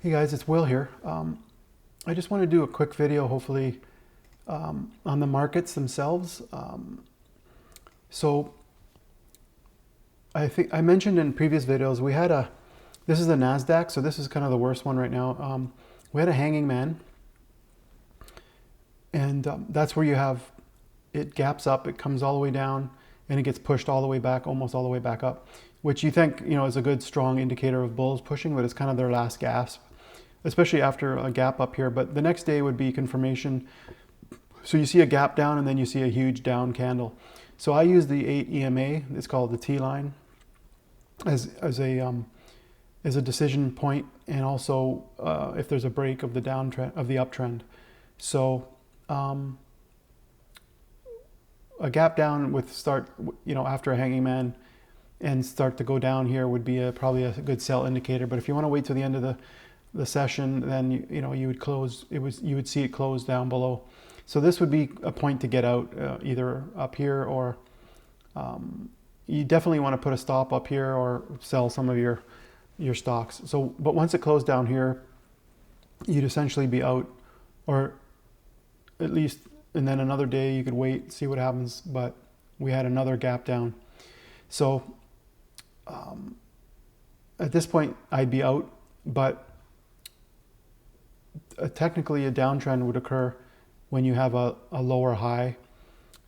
Hey guys, it's Will here. I just want to do a quick video, hopefully, on the markets themselves. So I think I mentioned in previous videos, this is the Nasdaq, so this is kind of the worst one right now. We had a hanging man, and that's where you have, it gaps up, it comes all the way down, and it gets pushed all the way back, almost all the way back up, which you think, is a good strong indicator of bulls pushing, but it's kind of their last gasp, especially after a gap up here. But the next day would be confirmation. So you see a gap down and then you see a huge down candle. So I use the 8 EMA, it's called the T line, as a decision point, and also if there's a break of the downtrend, of the uptrend. So a gap down with start, after a hanging man and start to go down here would be probably a good sell indicator. But if you want to wait till the end of the session, then you would close. You would see it close down below. So this would be a point to get out, either up here, or you definitely want to put a stop up here or sell some of your stocks. So, but once it closed down here, you'd essentially be out, or at least, and then another day you could wait, see what happens. But we had another gap down. So at this point, I'd be out, but technically a downtrend would occur when you have a lower high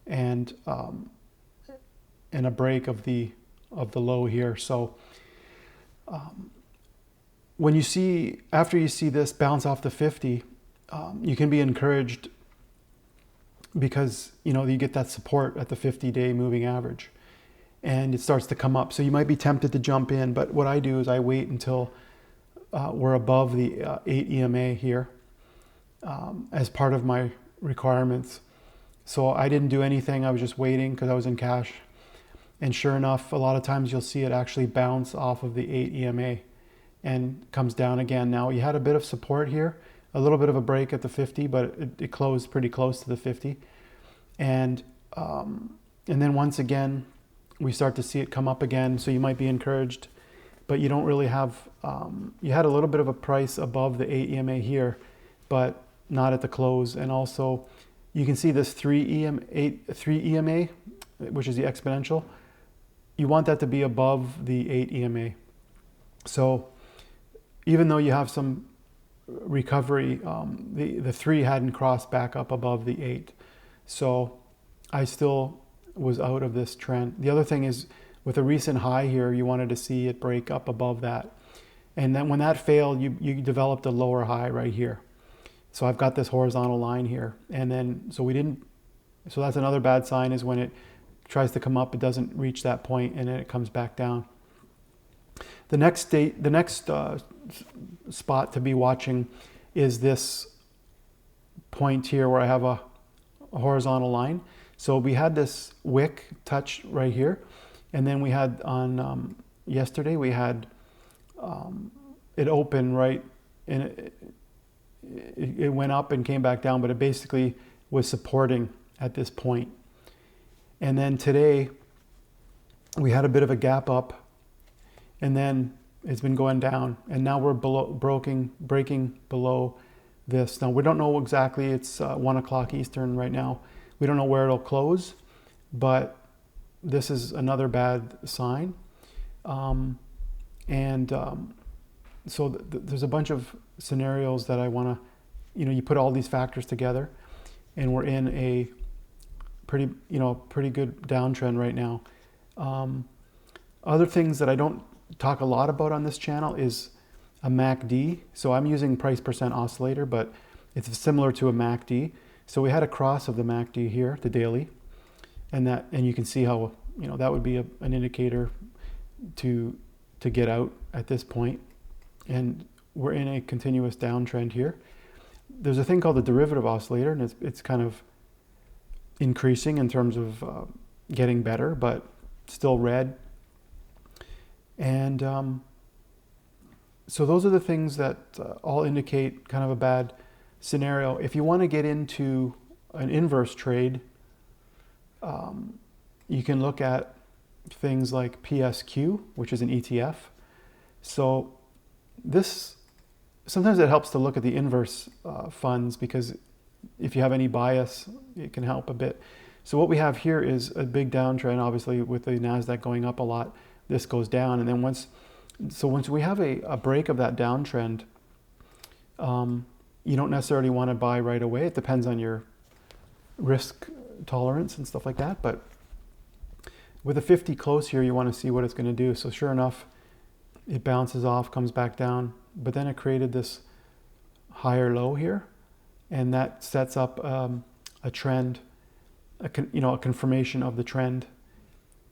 and a break of the low here. So when you see, after you see this bounce off the 50, you can be encouraged because you get that support at the 50-day moving average, and it starts to come up. So you might be tempted to jump in, but what I do is I wait until we're above the 8 EMA here as part of my requirements. So I didn't do anything. I was just waiting because I was in cash. And sure enough, a lot of times you'll see it actually bounce off of the 8 EMA and comes down again. Now you had a bit of support here, a little bit of a break at the 50, but it closed pretty close to the 50. And then once again, we start to see it come up again. So you might be encouraged, but you don't really have, you had a little bit of a price above the 8 EMA here, but not at the close. And also you can see this 3 EMA, which is the exponential. You want that to be above the 8 EMA. So even though you have some recovery, the 3 hadn't crossed back up above the 8. So I still was out of this trend. The other thing is, with a recent high here, you wanted to see it break up above that. And then when that failed, you developed a lower high right here. So I've got this horizontal line here. And then, so that's another bad sign, is when it tries to come up, it doesn't reach that point, and then it comes back down. The next spot to be watching is this point here where I have a horizontal line. So we had this wick touch right here, and then we had on yesterday we had it open right, and it went up and came back down, but it basically was supporting at this point. And then today we had a bit of a gap up, and then it's been going down, and now we're breaking below this. Now we don't know exactly, it's 1 o'clock Eastern right now. We don't know where it'll close, but this is another bad sign. So there's a bunch of scenarios that I want to, you put all these factors together, and we're in a pretty good downtrend right now. Other things that I don't talk a lot about on this channel is a MACD. So I'm using price percent oscillator, but it's similar to a MACD. So we had a cross of the MACD here, the daily, and you can see how that would be an indicator to get out at this point. And we're in a continuous downtrend here. There's a thing called the derivative oscillator, and it's kind of increasing in terms of getting better, but still red. And so those are the things that all indicate kind of a bad scenario. If you want to get into an inverse trade, you can look at things like PSQ, which is an ETF. So this sometimes it helps to look at the inverse funds, because if you have any bias, it can help a bit. So what we have here is a big downtrend. Obviously, with the Nasdaq going up a lot, this goes down, and then once we have a break of that downtrend, you don't necessarily want to buy right away. It depends on your risk tolerance and stuff like that. But with a 50 close here, you want to see what it's going to do. So sure enough, it bounces off, comes back down, but then it created this higher low here, and that sets up a trend, a confirmation of the trend.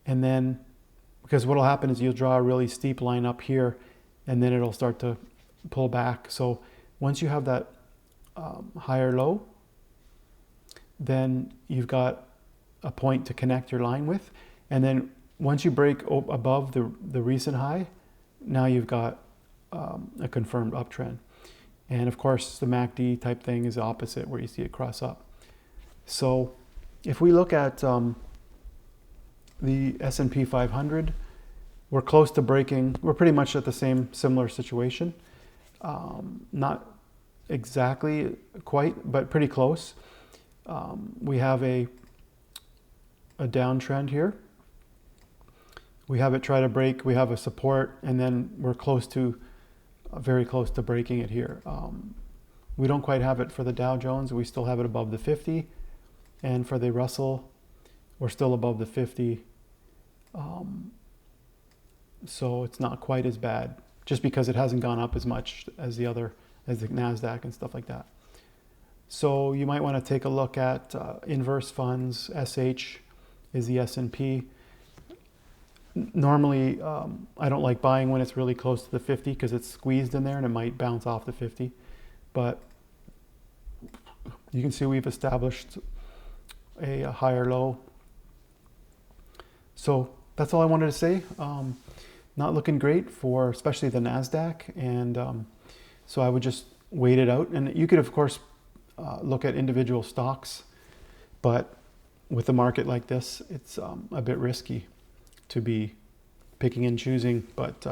And then, because what will happen is you'll draw a really steep line up here, and then it'll start to pull back. So once you have that higher low, then you've got a point to connect your line with. And then once you break above the recent high, now you've got a confirmed uptrend. And of course, the MACD type thing is the opposite, where you see it cross up. So if we look at the S&P 500, we're close to breaking. We're pretty much at the similar situation. Not exactly quite, but pretty close. We have a downtrend here. We have it try to break. We have a support, and then we're close to, very close to breaking it here. We don't quite have it for the Dow Jones. We still have it above the 50. And for the Russell, we're still above the 50. So it's not quite as bad, just because it hasn't gone up as much as the Nasdaq and stuff like that. So you might want to take a look at inverse funds. SH is the S&P. Normally, I don't like buying when it's really close to the 50, because it's squeezed in there and it might bounce off the 50. But you can see we've established a higher low. So that's all I wanted to say. Not looking great for especially the Nasdaq, and so I would just wait it out. And you could, of course, look at individual stocks, but with a market like this, it's a bit risky to be picking and choosing. But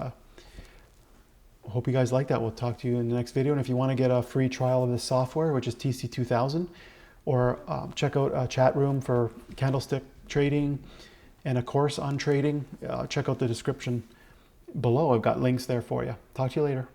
hope you guys like that. We'll talk to you in the next video. And if you want to get a free trial of this software, which is TC2000, or check out a chat room for candlestick trading and a course on trading, check out the description below. I've got links there for you. Talk to you later.